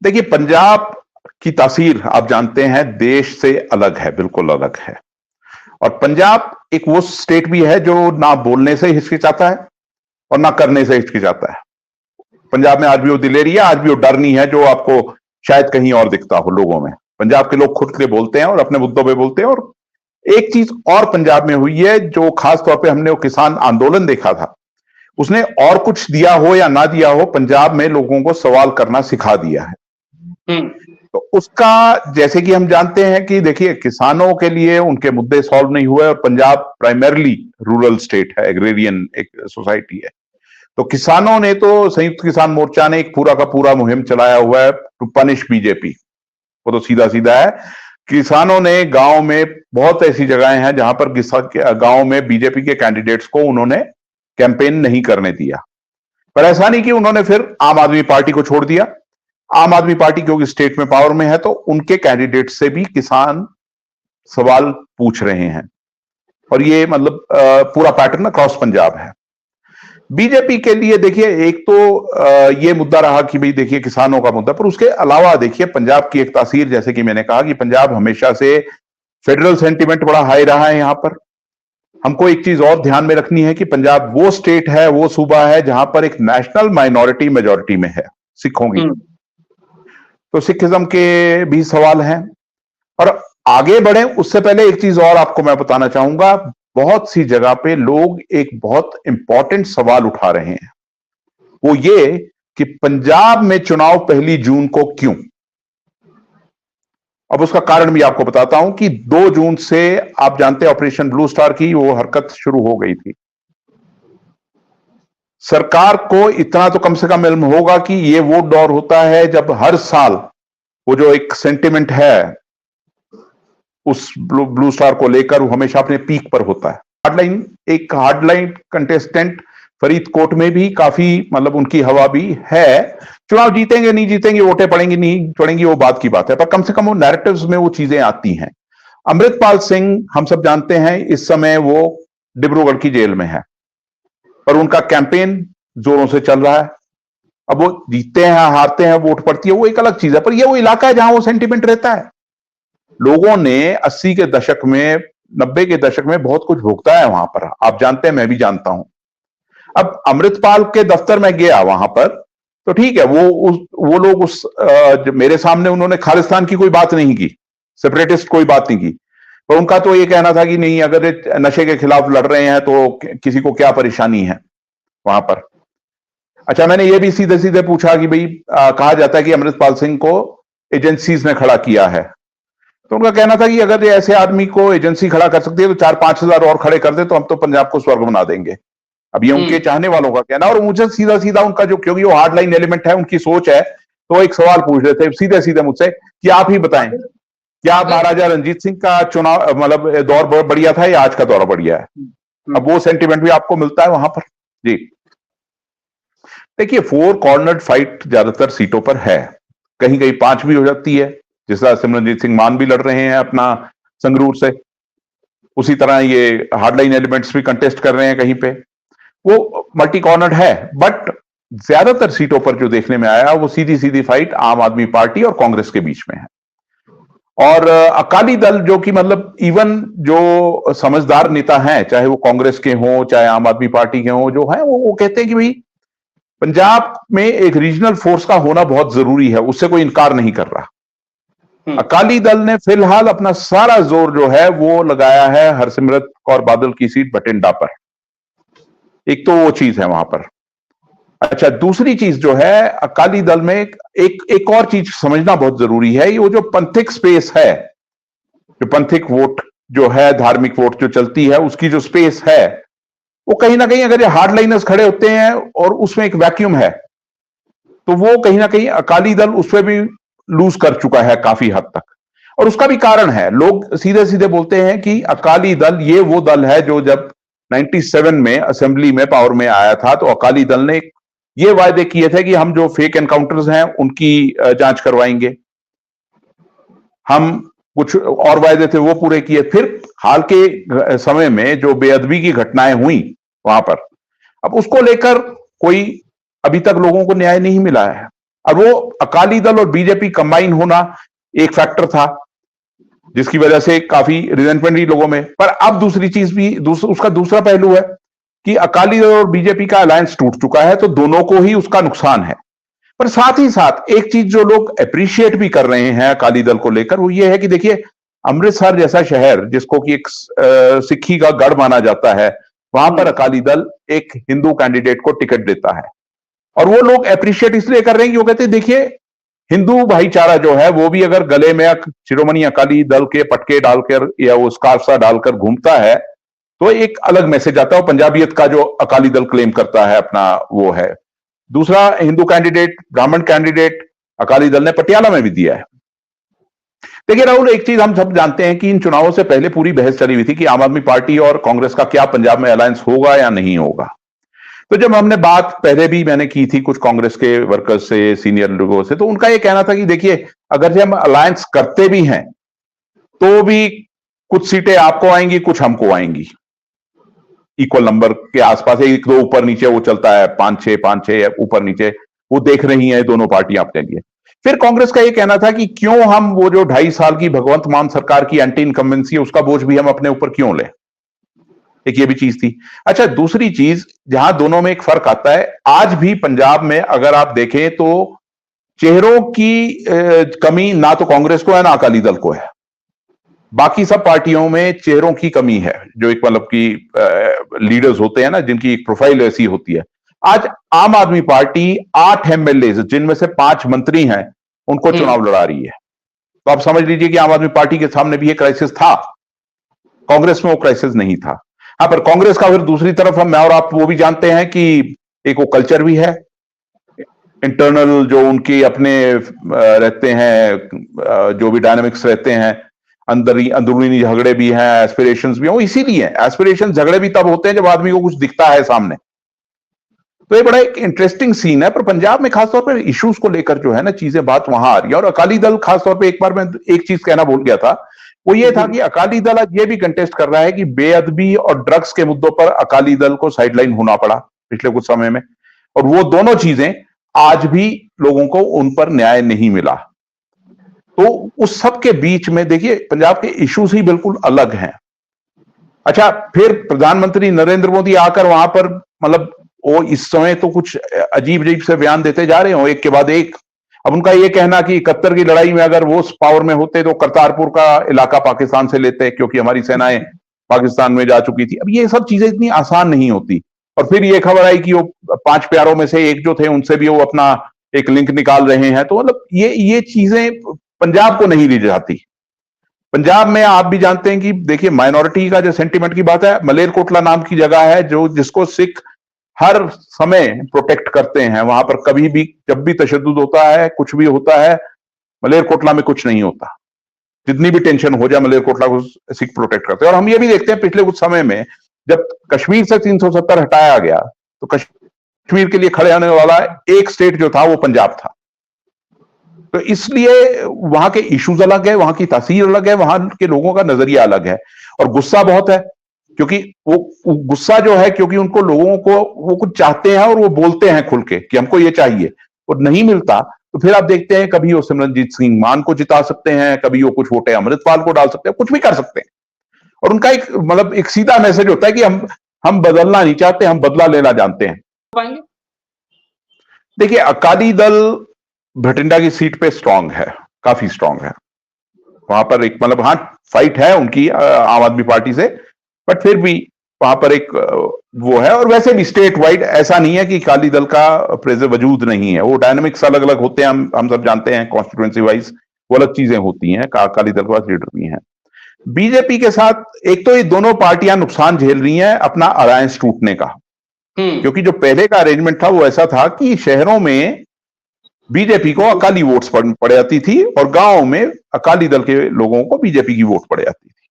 देखिए, पंजाब की तासीर आप जानते हैं देश से अलग है, बिल्कुल अलग है। और पंजाब एक वो स्टेट भी है जो ना बोलने से हिचकिचाता है और ना करने से हिचकिचाता है। पंजाब में आज भी वो दिलेरी है, आज भी वो डर नहीं है जो आपको शायद कहीं और दिखता हो लोगों में। पंजाब के लोग खुद के बोलते हैं और अपने मुद्दों पे बोलते हैं। और एक चीज और पंजाब में हुई है जो खास तौर पे हमने वो किसान आंदोलन देखा था, उसने और कुछ दिया हो या ना दिया हो, पंजाब में लोगों को सवाल करना सिखा दिया है। तो उसका, जैसे कि हम जानते हैं कि देखिए, किसानों के लिए उनके मुद्दे सॉल्व नहीं हुए और पंजाब प्राइमरली रूरल स्टेट है, एग्रेरियन एक सोसाइटी है। तो किसानों ने तो, संयुक्त किसान मोर्चा ने एक पूरा का पूरा मुहिम चलाया हुआ है टू पनिश बीजेपी। वो तो सीधा सीधा है। किसानों ने गांव में बहुत ऐसी जगहें हैं जहां पर गांव में बीजेपी के कैंडिडेट्स को उन्होंने कैंपेन नहीं करने दिया। पर ऐसा नहीं कि उन्होंने फिर आम आदमी पार्टी को छोड़ दिया। आम आदमी पार्टी क्योंकि स्टेट में पावर में है तो उनके कैंडिडेट से भी किसान सवाल पूछ रहे हैं। और ये मतलब पूरा पैटर्न अक्रॉस पंजाब है। बीजेपी के लिए देखिए, एक तो ये मुद्दा रहा कि भाई देखिए किसानों का मुद्दा, पर उसके अलावा देखिए पंजाब की एक तासीर, जैसे कि मैंने कहा कि पंजाब हमेशा से फेडरल सेंटिमेंट बड़ा हाई रहा है। यहां पर हमको एक चीज और ध्यान में रखनी है कि पंजाब वो स्टेट है, वो सूबा है जहां पर एक नेशनल माइनॉरिटी मेजॉरिटी में है, सिखों की। तो सिखिज्म के भी सवाल हैं। और आगे बढ़े उससे पहले एक चीज और आपको मैं बताना चाहूंगा, बहुत सी जगह पे लोग एक बहुत इंपॉर्टेंट सवाल उठा रहे हैं, वो ये कि पंजाब में चुनाव 1 जून को क्यों। अब उसका कारण भी आपको बताता हूं कि 2 जून से आप जानते हैं ऑपरेशन ब्लू स्टार की वो हरकत शुरू हो गई थी। सरकार को इतना तो कम से कम इल्म होगा कि ये वो दौर होता है जब हर साल वो जो एक सेंटिमेंट है उस ब्लू स्टार को लेकर वो हमेशा अपने पीक पर होता है। एक हार्डलाइन कंटेस्टेंट फरीदकोट में भी काफी मतलब उनकी हवा भी है। चुनाव जीतेंगे नहीं जीतेंगे, वोटें पड़ेंगी नहीं पड़ेंगी, वो बात की बात है, पर कम से कम वो नैरेटिव्स में वो चीजें आती हैं। अमृतपाल सिंह हम सब जानते हैं इस समय वो डिब्रूगढ़ की जेल में है, पर उनका कैंपेन जोरों से चल रहा है। अब वो जीतते हैं हारते हैं, वोट पड़ती है, वो एक अलग चीज है, पर ये वो इलाका है जहां वो सेंटिमेंट रहता है। लोगों ने 80 के दशक में, 90 के दशक में बहुत कुछ भुगता है वहां पर, आप जानते हैं, मैं भी जानता हूं। अब अमृतपाल के दफ्तर में गया वहां पर, तो ठीक है, वो लोग मेरे सामने उन्होंने खालिस्तान की कोई बात नहीं की, सेपरेटिस्ट कोई बात नहीं की, पर उनका तो ये कहना था कि नहीं, अगर नशे के खिलाफ लड़ रहे हैं तो किसी को क्या परेशानी है वहां पर। अच्छा, मैंने ये भी सीधे सीधे पूछा कि भाई कहा जाता है कि अमृतपाल सिंह को एजेंसीज ने खड़ा किया है, तो उनका कहना था कि अगर ऐसे आदमी को एजेंसी खड़ा कर सकती है तो 4-5 हजार और खड़े कर दे तो हम तो पंजाब को स्वर्ग बना देंगे। अब ये उनके चाहने वालों का कहना। और मुझे सीधा सीधा उनका जो, क्योंकि वो हार्ड लाइन एलिमेंट है, उनकी सोच है, तो एक सवाल पूछ रहे थे सीधे सीधे मुझसे कि आप ही बताएं, क्या महाराजा रंजीत सिंह का चुनाव मतलब दौर बढ़िया था या आज का दौर बढ़िया है। अब वो सेंटिमेंट भी आपको मिलता है वहां पर। जी देखिए, 4 कॉर्नर्ड फाइट ज्यादातर सीटों पर है, कहीं कहीं 5 भी हो जाती है, जिस तरह सिमरनजीत सिंह मान भी लड़ रहे हैं अपना संगरूर से, उसी तरह ये हार्डलाइन एलिमेंट्स भी कंटेस्ट कर रहे हैं कहीं पे। वो मल्टी कॉर्नर्ड है, बट ज्यादातर सीटों पर जो देखने में आया वो सीधी सीधी फाइट आम आदमी पार्टी और कांग्रेस के बीच में है। और अकाली दल, जो कि मतलब इवन जो समझदार नेता हैं, चाहे वो कांग्रेस के हों चाहे आम आदमी पार्टी के हों, जो है वो कहते हैं कि भाई पंजाब में एक रीजनल फोर्स का होना बहुत जरूरी है, उससे कोई इनकार नहीं कर रहा। अकाली दल ने फिलहाल अपना सारा जोर जो है वो लगाया है हरसिमरत कौर बादल की सीट बठिंडा पर। एक तो वो चीज है वहां पर। अच्छा, दूसरी चीज जो है अकाली दल में एक और चीज समझना बहुत जरूरी है, ये वो जो पंथिक स्पेस है, जो पंथिक वोट जो है, धार्मिक वोट जो चलती है, उसकी जो स्पेस है, वो कहीं ना कहीं अगर ये हार्ड लाइनर्स खड़े होते हैं और उसमें एक वैक्यूम है, तो वो कहीं ना कहीं अकाली दल उसमें भी लूज कर चुका है काफी हद तक। और उसका भी कारण है, लोग सीधे सीधे बोलते हैं कि अकाली दल ये वो दल है जो जब 97 में असेंबली में पावर में आया था तो अकाली दल ने ये वायदे किए थे कि हम जो फेक एनकाउंटर्स हैं उनकी जांच करवाएंगे, हम कुछ और वायदे थे वो पूरे किए। फिर हाल के समय में जो बेअदबी की घटनाएं हुई वहां पर, अब उसको लेकर कोई अभी तक लोगों को न्याय नहीं मिला है। और वो अकाली दल और बीजेपी कंबाइन होना एक फैक्टर था जिसकी वजह से काफी रिजेंटमेंट भी लोगों में। पर अब दूसरी चीज भी उसका दूसरा पहलू है कि अकाली दल और बीजेपी का अलायंस टूट चुका है, तो दोनों को ही उसका नुकसान है। पर साथ ही साथ एक चीज जो लोग अप्रिशिएट भी कर रहे हैं अकाली दल को लेकर, वो ये है कि देखिए अमृतसर जैसा शहर जिसको कि एक सिक्खी का गढ़ माना जाता है, वहां पर अकाली दल एक हिंदू कैंडिडेट को टिकट देता है। और वो लोग अप्रिशिएट इसलिए कर रहे हैं कि वो कहते हैं देखिए हिंदू भाईचारा जो है वो भी अगर गले में शिरोमणि अकाली दल के पटके डालकर या वो स्कार्फ सा डालकर घूमता है तो एक अलग मैसेज आता है। पंजाबियत का जो अकाली दल क्लेम करता है अपना वो है। दूसरा हिंदू कैंडिडेट, ब्राह्मण कैंडिडेट अकाली दल ने पटियाला में भी दिया है। देखिए राहुल, एक चीज हम सब जानते हैं कि इन चुनावों से पहले पूरी बहस चली हुई थी कि आम आदमी पार्टी और कांग्रेस का क्या पंजाब में अलायंस होगा या नहीं होगा। तो जब हमने बात पहले भी मैंने की थी कुछ कांग्रेस के वर्कर्स से, सीनियर लोगों से, तो उनका यह कहना था कि देखिए अगर से हम अलायंस करते भी हैं तो भी कुछ सीटें आपको आएंगी, कुछ हमको आएंगी। इक्वल नंबर के आसपास, एक दो ऊपर नीचे वो चलता है, 5-6 ऊपर नीचे वो देख रही हैं दोनों पार्टियां अपने लिए। फिर कांग्रेस का यह कहना था कि क्यों हम वो जो 2.5 साल की भगवंत मान सरकार की एंटी इनकम्बेंसी है उसका बोझ भी हम अपने ऊपर क्यों लें। एक ये भी चीज थी। अच्छा, दूसरी चीज जहां दोनों में एक फर्क आता है, आज भी पंजाब में अगर आप देखें तो चेहरों की कमी ना तो कांग्रेस को है ना अकाली दल को है। बाकी सब पार्टियों में चेहरों की कमी है, जो एक मतलब की लीडर्स होते हैं ना जिनकी एक प्रोफाइल ऐसी होती है। आज आम आदमी पार्टी 8 एमएलए जिनमें से 5 मंत्री हैं उनको चुनाव लड़ा रही है। तो आप समझ लीजिए कि आम आदमी पार्टी के सामने भी एक क्राइसिस था, कांग्रेस में वो क्राइसिस नहीं था। हाँ, पर कांग्रेस का फिर दूसरी तरफ हम मैं और आप वो भी जानते हैं कि एक वो कल्चर भी है, इंटरनल जो उनकी अपने रहते हैं, जो भी डायनामिक्स रहते हैं, अंदरूनी झगड़े भी हैं, एस्पिरेशंस भी हैं। वो इसीलिए एस्पिरेशन झगड़े भी तब होते हैं जब आदमी को कुछ दिखता है सामने। तो ये बड़ा एक इंटरेस्टिंग सीन है। पर पंजाब में खासतौर पर इश्यूज को लेकर जो है ना चीजें बात वहां आ रही है। और अकाली दल खासतौर पर, एक बार मैं एक चीज कहना भूल गया था, वो ये था कि अकाली दल आज ये भी कंटेस्ट कर रहा है कि बेअदबी और ड्रग्स के मुद्दों पर अकाली दल को साइडलाइन होना पड़ा पिछले कुछ समय में, और वो दोनों चीजें आज भी लोगों को उन पर न्याय नहीं मिला। तो उस सब के बीच में देखिए पंजाब के इश्यूज ही बिल्कुल अलग हैं। अच्छा, फिर प्रधानमंत्री नरेंद्र मोदी आकर वहां पर मतलब वो इस समय तो कुछ अजीब अजीब से बयान देते जा रहे हो एक के बाद एक। अब उनका यह कहना कि 71 की लड़ाई में अगर वो पावर में होते तो करतारपुर का इलाका पाकिस्तान से लेते क्योंकि हमारी सेनाएं पाकिस्तान में जा चुकी थी। अब ये सब चीजें इतनी आसान नहीं होती। और फिर ये खबर आई कि वो 5 प्यारों में से एक जो थे उनसे भी वो अपना एक लिंक निकाल रहे हैं। तो मतलब ये चीजें पंजाब को नहीं ली जाती। पंजाब में आप भी जानते हैं कि देखिए माइनॉरिटी का जो सेंटिमेंट की बात है, मलेरकोटला नाम की जगह है जो जिसको सिख हर समय प्रोटेक्ट करते हैं। वहां पर कभी भी जब भी तशद्दुद होता है, कुछ भी होता है, मलेरकोटला में कुछ नहीं होता। जितनी भी टेंशन हो जाए मलेरकोटला को सिख प्रोटेक्ट करते हैं। और हम ये भी देखते हैं पिछले कुछ समय में जब कश्मीर से 370 हटाया गया तो कश्मीर के लिए खड़े होने वाला एक स्टेट जो था वो पंजाब था। तो इसलिए वहां के इश्यूज अलग है, वहां की तासीर अलग है, वहां के लोगों का नजरिया अलग है। और गुस्सा बहुत है क्योंकि वो गुस्सा जो है क्योंकि उनको लोगों को वो कुछ चाहते हैं और वो बोलते हैं खुल के कि हमको ये चाहिए, और नहीं मिलता तो फिर आप देखते हैं कभी वो सिमरनजीत सिंह मान को जिता सकते हैं, कभी वो कुछ वोटें अमृतपाल को डाल सकते हैं, कुछ भी कर सकते हैं। और उनका एक मतलब एक सीधा मैसेज होता है कि हम बदलना नहीं चाहते, हम बदला लेना जानते हैं। देखिए अकाली दल भटिंडा की सीट पे स्ट्रांग है, काफी स्ट्रांग है। वहां पर एक मतलब हाँ फाइट है उनकी आम आदमी पार्टी से, बट फिर भी वहां पर एक वो है। और वैसे भी स्टेट वाइड ऐसा नहीं है कि अकाली दल का प्रेजेंस वजूद नहीं है। वो डायनामिक्स अलग अलग होते हैं, हम सब जानते हैं। कॉन्स्टिट्यूएंसी वाइज वो अलग चीजें होती हैं। अकाली दल के पास लीडर भी हैं। बीजेपी के साथ एक तो ये दोनों पार्टियां नुकसान झेल रही हैं अपना अलायंस टूटने का, क्योंकि जो पहले का अरेंजमेंट था वो ऐसा था कि शहरों में बीजेपी को अकाली वोट्स पड़ जाती थी और गांवों में अकाली दल के लोगों को बीजेपी की वोट पड़ जाती थी।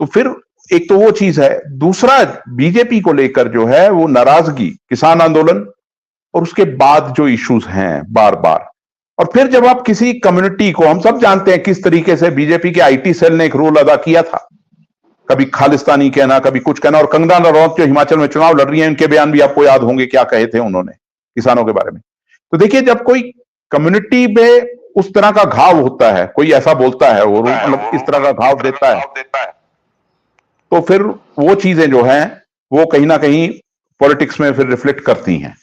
तो फिर एक तो वो चीज है। दूसरा, बीजेपी को लेकर जो है वो नाराजगी, किसान आंदोलन और उसके बाद जो इश्यूज हैं बार बार। और फिर जब आप किसी कम्युनिटी को, हम सब जानते हैं किस तरीके से बीजेपी के आईटी सेल ने एक रोल अदा किया था, कभी खालिस्तानी कहना, कभी कुछ कहना। और कंगना रनौत जो हिमाचल में चुनाव लड़ रही है, उनके बयान भी आपको याद होंगे क्या कहे थे उन्होंने किसानों के बारे में। तो देखिए, जब कोई कम्युनिटी में उस तरह का घाव होता है, कोई ऐसा बोलता है और मतलब इस तरह का घाव देता है, तो फिर वो चीजें जो हैं वो कहीं ना कहीं पॉलिटिक्स में फिर रिफ्लेक्ट करती हैं।